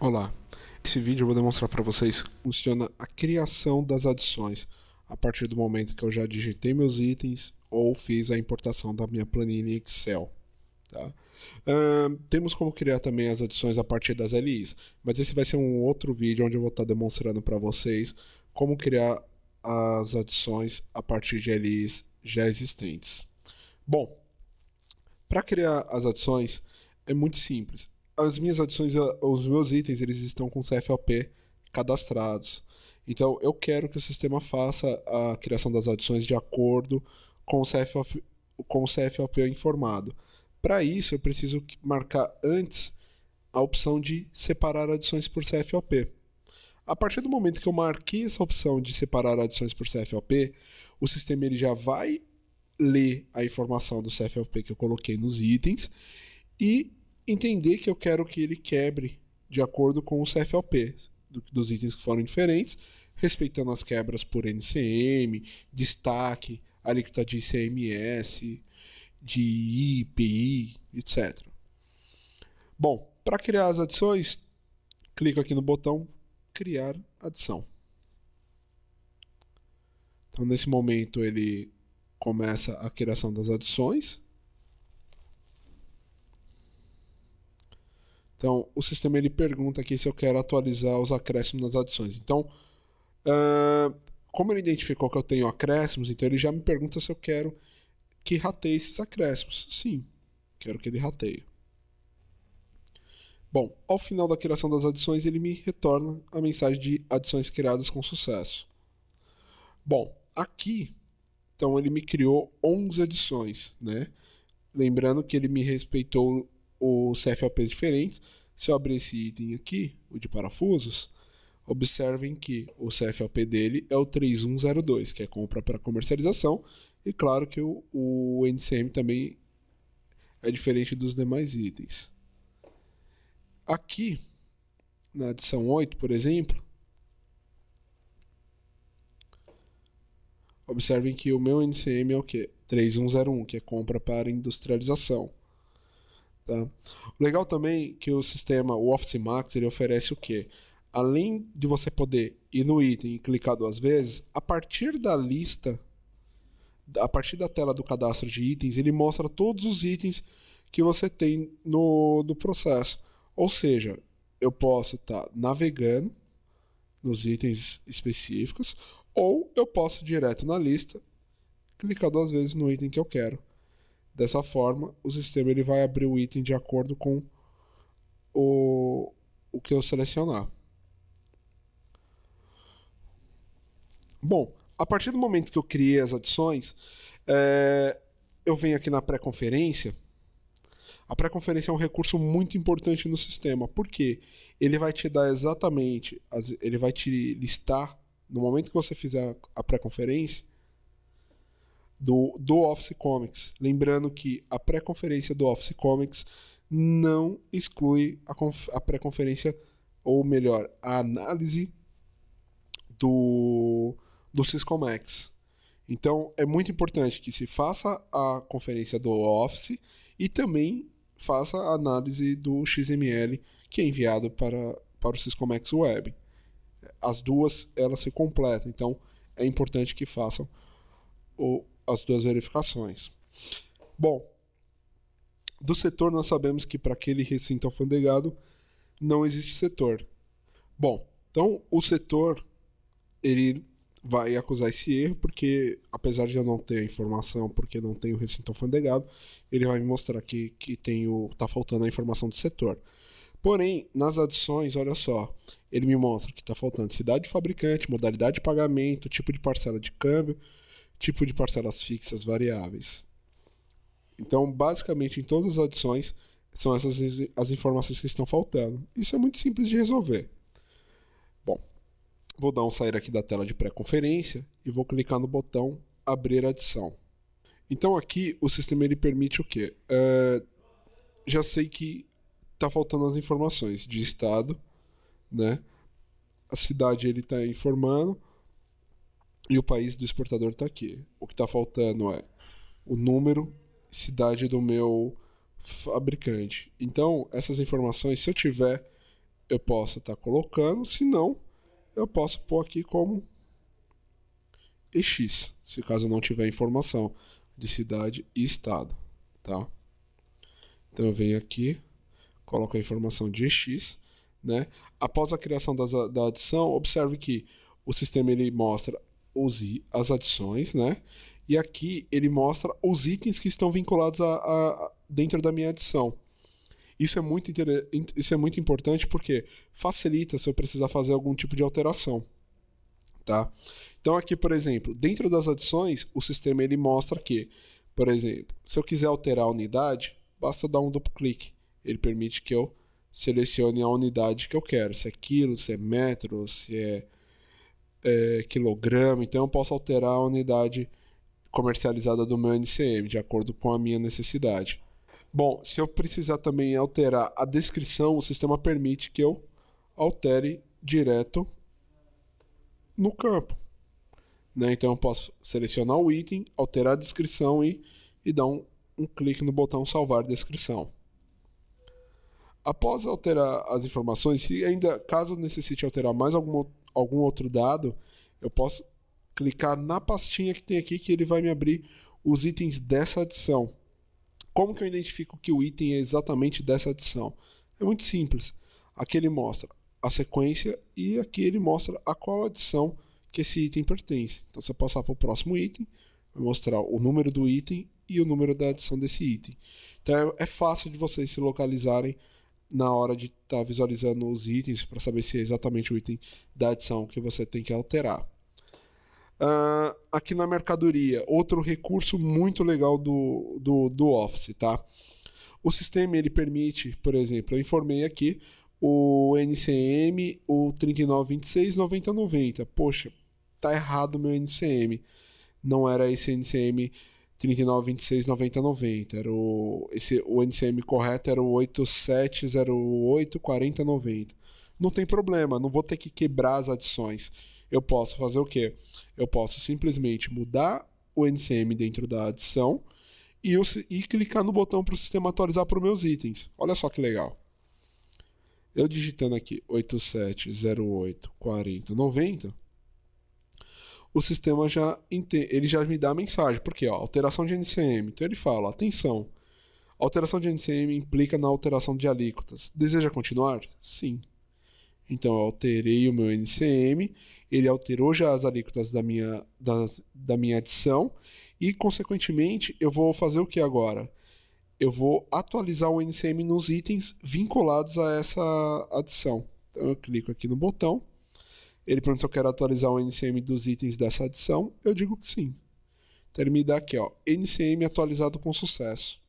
Olá, nesse vídeo eu vou demonstrar para vocês como funciona a criação das adições a partir do momento que eu já digitei meus itens ou fiz a importação da minha planilha em Excel. Tá? Temos como criar também as adições a partir das LIs, mas esse vai ser um outro vídeo onde eu vou estar demonstrando para vocês como criar as adições a partir de LIs já existentes. Bom, para criar as adições é muito simples. As minhas adições, os meus itens, eles estão com CFLP cadastrados. Então eu quero que o sistema faça a criação das adições de acordo com o CFLP informado. Para isso eu preciso marcar antes a opção de separar adições por CFLP. A partir do momento que eu marquei essa opção de separar adições por CFLP, o sistema ele já vai ler a informação do CFLP que eu coloquei nos itens e entender que eu quero que ele quebre de acordo com o CFLP dos itens que foram diferentes, respeitando as quebras por NCM, destaque, alíquota de ICMS, de IPI, etc. Bom, para criar as adições, clico aqui no botão criar adição. Então, nesse momento, ele começa a criação das adições. Então, o sistema ele pergunta aqui se eu quero atualizar os acréscimos nas adições. Então, como ele identificou que eu tenho acréscimos, então ele já me pergunta se eu quero que rateie esses acréscimos. Sim, quero que ele rateie. Bom, ao final da criação das adições, ele me retorna a mensagem de adições criadas com sucesso. Bom, aqui, então ele me criou 11 adições, né? Lembrando que ele me respeitou os CFLPs diferentes. Se eu abrir esse item aqui, o de parafusos, observem que o CFLP dele é o 3102, que é compra para comercialização, e claro que o NCM também é diferente dos demais itens. Aqui, na adição 8, por exemplo, observem que o meu NCM é o quê? 3101, que é compra para industrialização. Tá? O legal também é que o sistema, o Office Max, ele oferece o quê? Além de você poder ir no item e clicar duas vezes, a partir da lista, a partir da tela do cadastro de itens, ele mostra todos os itens que você tem no processo. Ou seja, eu posso estar navegando nos itens específicos, ou eu posso ir direto na lista, clicar duas vezes no item que eu quero. Dessa forma, o sistema ele vai abrir o item de acordo com o que eu selecionar. Bom, a partir do momento que eu criei as adições, eu venho aqui na pré-conferência. A pré-conferência é um recurso muito importante no sistema, porque ele vai te dar exatamente, ele vai te listar, no momento que você fizer a pré-conferência, do Office Comics. Lembrando que a pré-conferência do Office Comics não exclui a pré-conferência, ou melhor, a análise do Syscomex. Então é muito importante que se faça a conferência do Office e também faça a análise do XML que é enviado para o Syscomex Web. As duas elas se completam, então é importante que façam as duas verificações. Bom, do setor nós sabemos que para aquele recinto alfandegado não existe setor. Bom, então o setor ele vai acusar esse erro porque, apesar de eu não ter a informação porque não tem o recinto alfandegado, ele vai me mostrar que tá faltando a informação do setor. Porém, nas adições, olha só, ele me mostra que está faltando cidade de fabricante, modalidade de pagamento, tipo de parcela de câmbio, tipo de parcelas fixas variáveis. Então, basicamente, em todas as adições, são essas as informações que estão faltando. Isso é muito simples de resolver. Bom, vou dar um sair aqui da tela de pré-conferência e vou clicar no botão abrir adição. Então aqui o sistema ele permite o quê? Já sei que está faltando as informações de estado, né? A cidade ele está informando e o país do exportador está aqui. O que está faltando é o número, cidade do meu fabricante. Então essas informações, se eu tiver eu posso estar colocando, se não, eu posso pôr aqui como EX, se caso não tiver informação de cidade e estado, tá? Então eu venho aqui, coloco a informação de EX, né? Após a criação da adição, observe que o sistema ele mostra as adições, né? E aqui ele mostra os itens que estão vinculados dentro da minha adição. Isso é muito importante porque facilita se eu precisar fazer algum tipo de alteração, tá? Então aqui, por exemplo, dentro das adições, o sistema ele mostra que, por exemplo, se eu quiser alterar a unidade, basta dar um duplo clique. Ele permite que eu selecione a unidade que eu quero, se é quilo, se é metro, se é quilograma. Então eu posso alterar a unidade comercializada do meu NCM, de acordo com a minha necessidade. Bom, se eu precisar também alterar a descrição, o sistema permite que eu altere direto no campo, né? Então eu posso selecionar o item, alterar a descrição e dar um clique no botão salvar descrição. Após alterar as informações, se ainda caso necessite alterar mais algum outro dado, eu posso clicar na pastinha que tem aqui, que ele vai me abrir os itens dessa adição. Como que eu identifico que o item é exatamente dessa adição? É muito simples. Aqui ele mostra a sequência e aqui ele mostra a qual adição que esse item pertence. Então, se eu passar para o próximo item, vai mostrar o número do item e o número da adição desse item. Então, é fácil de vocês se localizarem na hora de estar visualizando os itens para saber se é exatamente o item da adição que você tem que alterar. Aqui na mercadoria, outro recurso muito legal do Office, tá? O sistema ele permite, por exemplo, eu informei aqui o NCM, o 3926-9090. Poxa, tá errado o meu NCM. Não era esse NCM 3926-9090. O NCM correto era o 8708-4090. Não tem problema, não vou ter que quebrar as adições. Eu posso fazer o quê? Eu posso simplesmente mudar o NCM dentro da adição e clicar no botão para o sistema atualizar para os meus itens. Olha só que legal. Eu digitando aqui 87084090, o sistema já me dá a mensagem. Porque alteração de NCM. Então ele fala, atenção, alteração de NCM implica na alteração de alíquotas. Deseja continuar? Sim. Então eu alterei o meu NCM, ele alterou já as alíquotas da minha adição e, consequentemente, eu vou fazer o que agora? Eu vou atualizar o NCM nos itens vinculados a essa adição. Então eu clico aqui no botão, ele pergunta se eu quero atualizar o NCM dos itens dessa adição, eu digo que sim. Então ele me dá aqui, NCM atualizado com sucesso.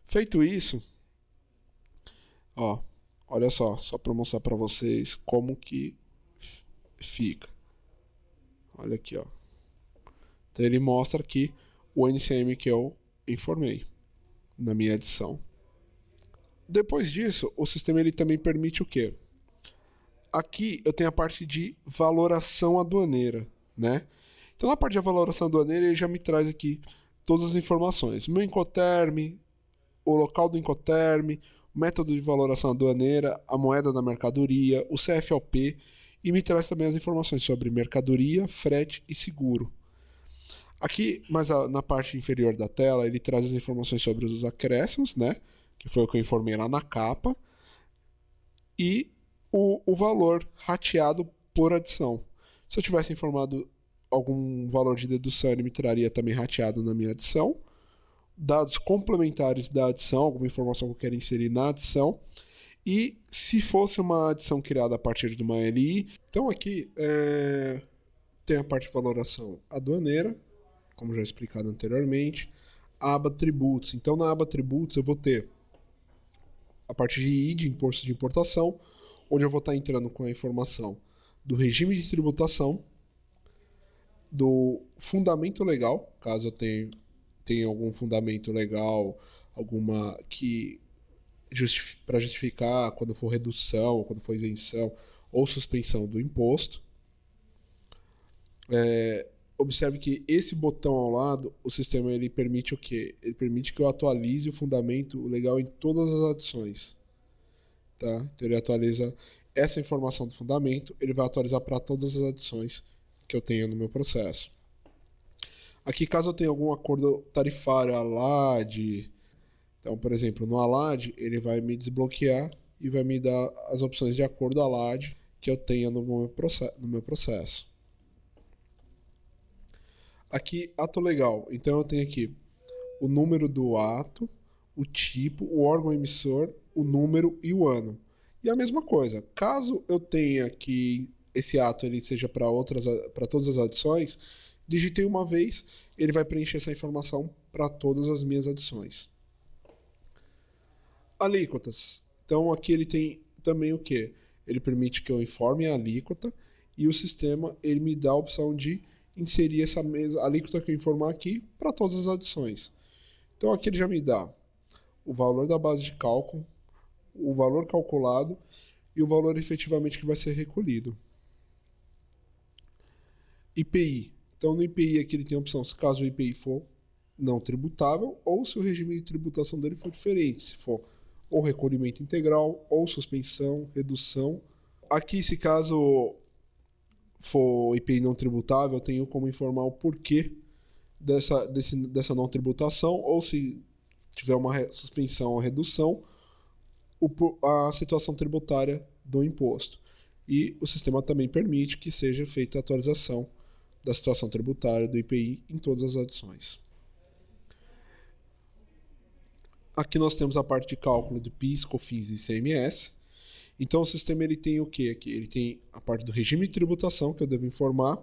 Feito isso, olha só para mostrar para vocês como que fica. Olha aqui, Então ele mostra aqui o NCM que eu informei na minha adição. Depois disso, o sistema ele também permite o quê? Aqui eu tenho a parte de valoração aduaneira, né? Então na parte de valoração aduaneira ele já me traz aqui todas as informações. Meu Incoterm, o local do Incoterm, o método de valoração aduaneira, a moeda da mercadoria, o CFLP e me traz também as informações sobre mercadoria, frete e seguro. Aqui, mas na parte inferior da tela, ele traz as informações sobre os acréscimos, né? Que foi o que eu informei lá na capa. E o valor rateado por adição. Se eu tivesse informado algum valor de dedução, ele me traria também rateado na minha adição. Dados complementares da adição, alguma informação que eu quero inserir na adição. E se fosse uma adição criada a partir de uma LI, então aqui tem a parte de valoração aduaneira, como já explicado anteriormente, a aba tributos. Então na aba tributos eu vou ter a parte de ID, imposto de importação, onde eu vou estar entrando com a informação do regime de tributação, do fundamento legal, caso eu tenha algum fundamento legal, alguma que para justificar quando for redução, quando for isenção ou suspensão do imposto. Observe que esse botão ao lado, o sistema ele permite o quê? Ele permite que eu atualize o fundamento legal em todas as adições. tá? Então ele atualiza essa informação do fundamento, ele vai atualizar para todas as adições que eu tenho no meu processo. Aqui, caso eu tenha algum acordo tarifário, ALAD, então, por exemplo, no ALAD, ele vai me desbloquear e vai me dar as opções de acordo ALAD que eu tenha no meu processo. Aqui, ato legal. Então, eu tenho aqui o número do ato, o tipo, o órgão emissor, o número e o ano. E a mesma coisa, caso eu tenha que esse ato ele seja para todas as adições, digitei uma vez, ele vai preencher essa informação para todas as minhas adições. Alíquotas. Então aqui ele tem também o que? Ele permite que eu informe a alíquota e o sistema ele me dá a opção de inserir essa mesma alíquota que eu informar aqui para todas as adições. Então aqui ele já me dá o valor da base de cálculo, o valor calculado e o valor efetivamente que vai ser recolhido. IPI. Então no IPI aqui ele tem a opção se caso o IPI for não tributável ou se o regime de tributação dele for diferente, se for ou recolhimento integral ou suspensão, redução. Aqui, se caso for IPI não tributável, eu tenho como informar o porquê dessa não tributação ou se tiver uma suspensão ou redução, a situação tributária do imposto. E o sistema também permite que seja feita a atualização da situação tributária do IPI em todas as adições. Aqui nós temos a parte de cálculo de PIS, COFINS e ICMS. Então o sistema ele tem o que aqui? Ele tem a parte do regime de tributação, que eu devo informar,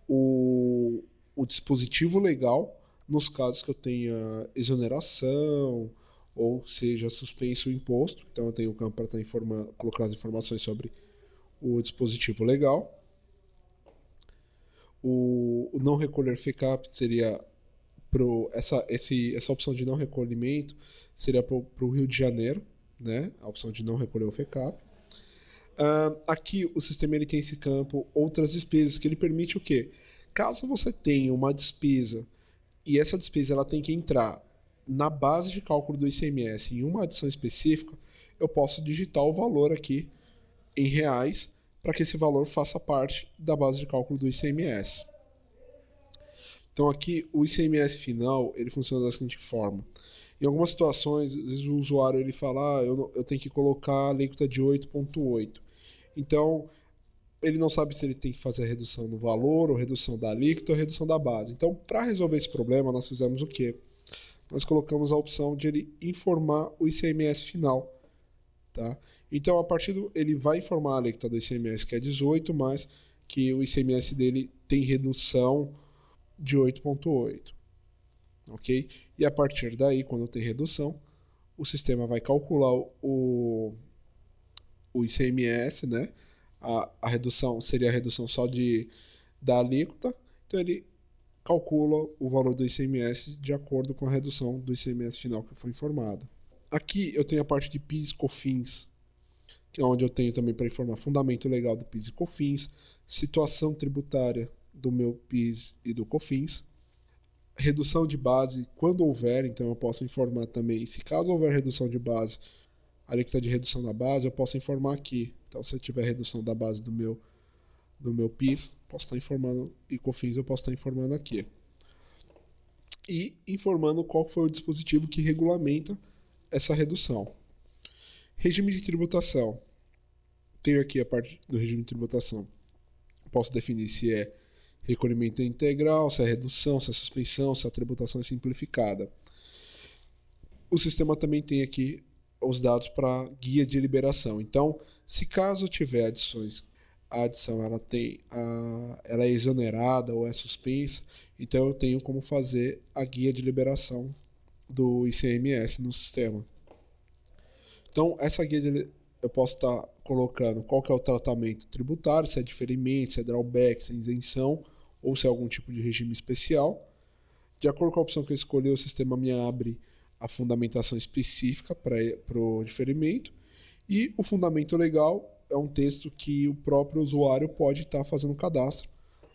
o dispositivo legal, nos casos que eu tenha exoneração, ou seja, suspenso o imposto. Então eu tenho o campo para estar colocar as informações sobre o dispositivo legal. O não recolher FECAP seria essa opção de não recolhimento seria para o Rio de Janeiro, né? A opção de não recolher o FECAP. Aqui o sistema ele tem esse campo outras despesas que ele permite o quê? Caso você tenha uma despesa e essa despesa ela tem que entrar na base de cálculo do ICMS em uma adição específica, eu posso digitar o valor aqui em reais para que esse valor faça parte da base de cálculo do ICMS. Então aqui o ICMS final ele funciona da seguinte forma. Em algumas situações, às vezes o usuário ele fala, eu tenho que colocar a alíquota de 8,8. Então ele não sabe se ele tem que fazer a redução no valor, ou redução da alíquota, ou redução da base. Então, para resolver esse problema, nós fizemos o quê? Nós colocamos a opção de ele informar o ICMS final. Tá? Então, a partir ele vai informar a alíquota do ICMS, que é 18, mas que o ICMS dele tem redução de 8,8. Ok? E a partir daí, quando tem redução, o sistema vai calcular o ICMS, né? A redução seria a redução só da alíquota, então ele calcula o valor do ICMS de acordo com a redução do ICMS final que foi informada. Aqui eu tenho a parte de PIS, COFINS, que é onde eu tenho também para informar fundamento legal do PIS e COFINS, situação tributária do meu PIS e do COFINS, redução de base quando houver, então eu posso informar também, se caso houver redução de base, a alíquota de redução da base, eu posso informar aqui. Então, se eu tiver redução da base do meu PIS, posso estar informando, e COFINS eu posso estar informando aqui. E informando qual foi o dispositivo que regulamenta essa redução. Regime de tributação. Tenho aqui a parte do regime de tributação. Posso definir se é recolhimento integral, se é redução, se é suspensão, se a tributação é simplificada. O sistema também tem aqui os dados para guia de liberação. Então, se caso tiver adições, a adição ela é exonerada ou é suspensa, então eu tenho como fazer a guia de liberação do ICMS no sistema. Então, essa guia eu posso estar colocando qual que é o tratamento tributário, se é diferimento, se é drawback, se é isenção ou se é algum tipo de regime especial. De acordo com a opção que eu escolher, o sistema me abre a fundamentação específica para o diferimento, e o fundamento legal é um texto que o próprio usuário pode estar fazendo cadastro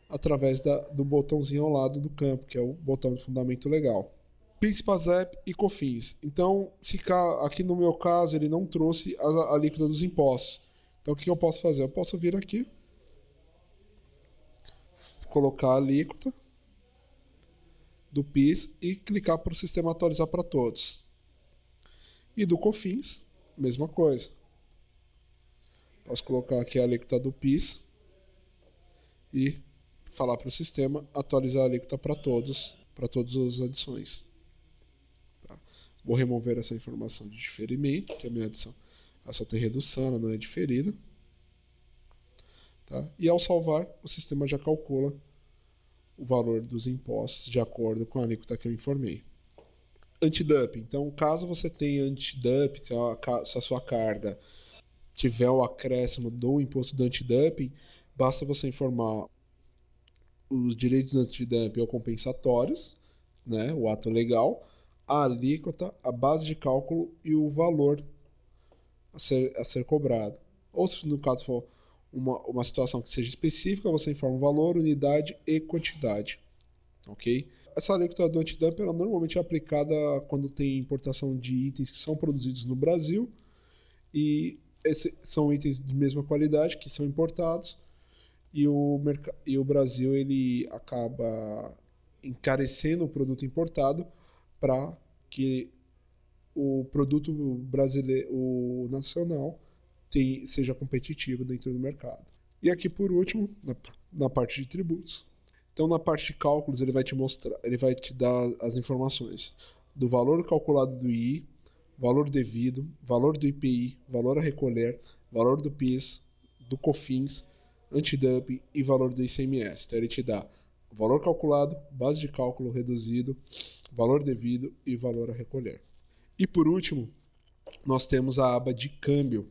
através do botãozinho ao lado do campo, que é o botão de fundamento legal. PIS, PASEP e COFINS. Então, aqui no meu caso, ele não trouxe a alíquota dos impostos. Então, o que eu posso fazer? Eu posso vir aqui, colocar a alíquota do PIS e clicar para o sistema atualizar para todos. E do COFINS, mesma coisa. Posso colocar aqui a alíquota do PIS e falar para o sistema atualizar a alíquota para todas as adições. Tá? Vou remover essa informação de diferimento, que a minha adição só tem redução, ela não é diferida. Tá? E ao salvar, o sistema já calcula o valor dos impostos de acordo com a alíquota que eu informei. Antidumping. Então, caso você tenha antidumping, se a sua carga tiver o acréscimo do imposto do antidumping, basta você informar os direitos do antidumping ou compensatórios, né, o ato legal, a alíquota, a base de cálculo e o valor a ser cobrado. Ou se no caso for uma situação que seja específica, você informa o valor, unidade e quantidade. Ok? Essa alíquota do antidumping ela normalmente é aplicada quando tem importação de itens que são produzidos no Brasil e são itens de mesma qualidade que são importados e o Brasil ele acaba encarecendo o produto importado para que o produto brasileiro, o nacional, seja competitivo dentro do mercado. E aqui por último, na parte de tributos. Então na parte de cálculos ele vai te dar as informações do valor calculado do II, valor devido, valor do IPI, valor a recolher, valor do PIS, do COFINS, antidumping e valor do ICMS. Então ele te dá o valor calculado, base de cálculo reduzido, valor devido e valor a recolher. E por último, nós temos a aba de câmbio,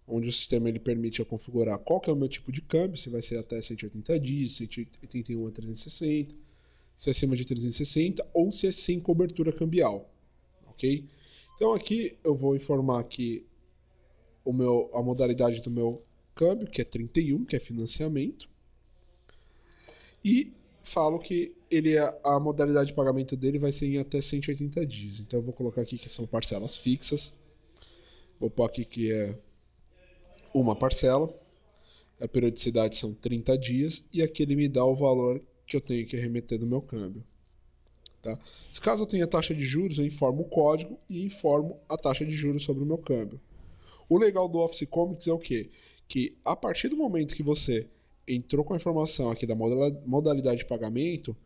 onde o sistema ele permite eu configurar qual que é o meu tipo de câmbio, se vai ser até 180 dias, 181 a 360, se é acima de 360 ou se é sem cobertura cambial, ok? Então aqui eu vou informar aqui a modalidade do meu câmbio, que é 31, que é financiamento, e falo que a modalidade de pagamento dele vai ser em até 180 dias. Então eu vou colocar aqui que são parcelas fixas, vou pôr aqui que é uma parcela, a periodicidade são 30 dias e aqui ele me dá o valor que eu tenho que remeter do meu câmbio. Tá? Se caso eu tenha taxa de juros, eu informo o código e informo a taxa de juros sobre o meu câmbio. O legal do Office Comics é o quê? Que a partir do momento que você entrou com a informação aqui da modalidade de pagamento,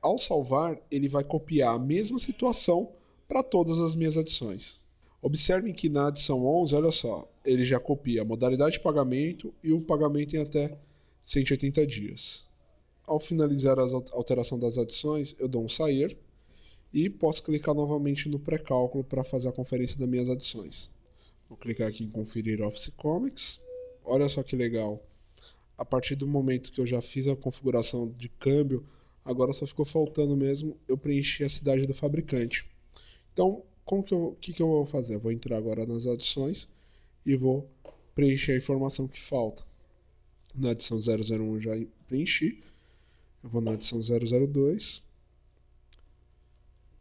ao salvar, ele vai copiar a mesma situação para todas as minhas adições. Observem que na adição 11, olha só, ele já copia a modalidade de pagamento e o pagamento em até 180 dias. Ao finalizar a alteração das adições, eu dou um sair e posso clicar novamente no pré-cálculo para fazer a conferência das minhas adições. Vou clicar aqui em conferir Office Comics. Olha só que legal. A partir do momento que eu já fiz a configuração de câmbio, agora só ficou faltando mesmo eu preencher a cidade do fabricante. Então, o que eu vou fazer? Eu vou entrar agora nas adições e vou preencher a informação que falta. Na adição 001 eu já preenchi. Eu vou na adição 002,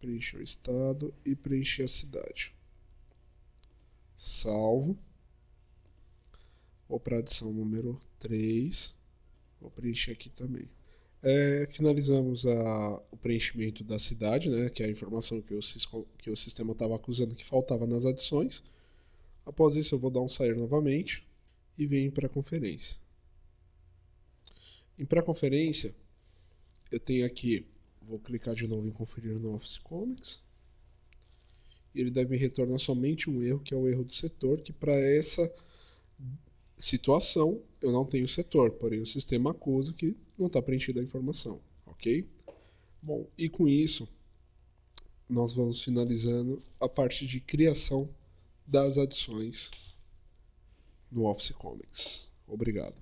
preencher o estado e preencher a cidade. Salvo. Vou para a adição número 3. Vou preencher aqui também. Finalizamos o preenchimento da cidade, né, que é a informação que o sistema estava acusando que faltava nas adições. Após isso eu vou dar um sair novamente e venho para a conferência. Em pré-conferência, eu tenho aqui, vou clicar de novo em conferir no Office Comics. E ele deve me retornar somente um erro, que é o erro do setor, que para essa situação eu não tenho setor, porém o sistema acusa que não está preenchida a informação, ok? Bom, e com isso nós vamos finalizando a parte de criação das adições no Office Comics. Obrigado.